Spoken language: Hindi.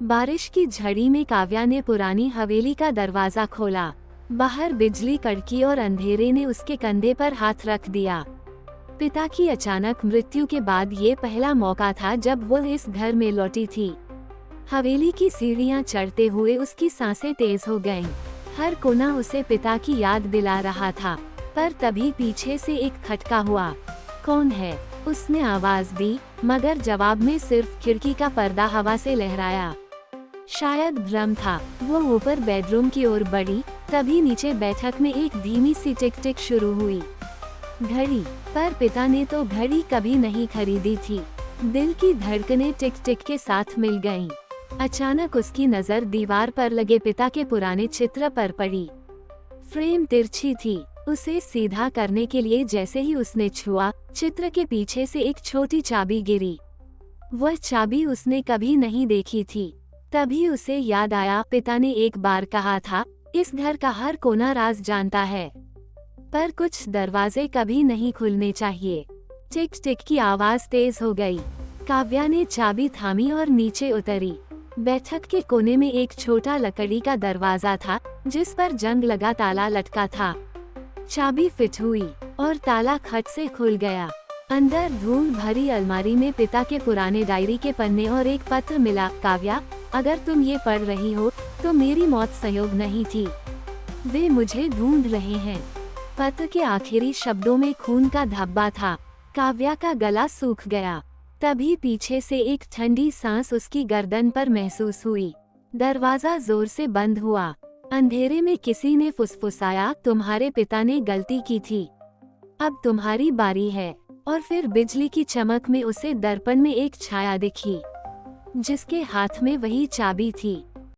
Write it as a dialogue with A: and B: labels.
A: बारिश की झड़ी में काव्या ने पुरानी हवेली का दरवाजा खोला। बाहर बिजली कड़की और अंधेरे ने उसके कंधे पर हाथ रख दिया। पिता की अचानक मृत्यु के बाद ये पहला मौका था जब वो इस घर में लौटी थी। हवेली की सीढ़ियां चढ़ते हुए उसकी सांसें तेज हो गईं। हर कोना उसे पिता की याद दिला रहा था, पर तभी पीछे से एक खटका हुआ। कौन है? उसने आवाज दी, मगर जवाब में सिर्फ खिड़की का पर्दा हवा से लहराया। शायद भ्रम था। वो ऊपर बेडरूम की ओर बढ़ी, तभी नीचे बैठक में एक धीमी सी टिक टिक शुरू हुई। घड़ी, पर पिता ने तो घड़ी कभी नहीं खरीदी थी। दिल की धड़कनें टिक टिक के साथ मिल गईं। अचानक उसकी नजर दीवार पर लगे पिता के पुराने चित्र पर पड़ी। फ्रेम तिरछी थी। उसे सीधा करने के लिए जैसे ही उसने छुआ, चित्र के पीछे से एक छोटी चाबी गिरी। वह चाबी उसने कभी नहीं देखी थी। तभी उसे याद आया, पिता ने एक बार कहा था, इस घर का हर कोना राज जानता है, पर कुछ दरवाजे कभी नहीं खुलने चाहिए। टिक टिक की आवाज तेज हो गई। काव्या ने चाबी थामी और नीचे उतरी। बैठक के कोने में एक छोटा लकड़ी का दरवाजा था, जिस पर जंग लगा ताला लटका था। चाबी फिट हुई और ताला खट से खुल गया। अंदर धूल भरी अलमारी में पिता के पुराने डायरी के पन्ने और एक पत्र मिला। काव्या, अगर तुम ये पढ़ रही हो तो मेरी मौत संयोग नहीं थी। वे मुझे ढूंढ रहे हैं। पत्र के आखिरी शब्दों में खून का धब्बा था। काव्या का गला सूख गया। तभी पीछे से एक ठंडी सांस उसकी गर्दन पर महसूस हुई। दरवाजा जोर से बंद हुआ। अंधेरे में किसी ने फुसफुसाया, तुम्हारे पिता ने गलती की थी, अब तुम्हारी बारी है। और फिर बिजली की चमक में उसे दर्पण में एक छाया दिखी, जिसके हाथ में वही चाबी थी।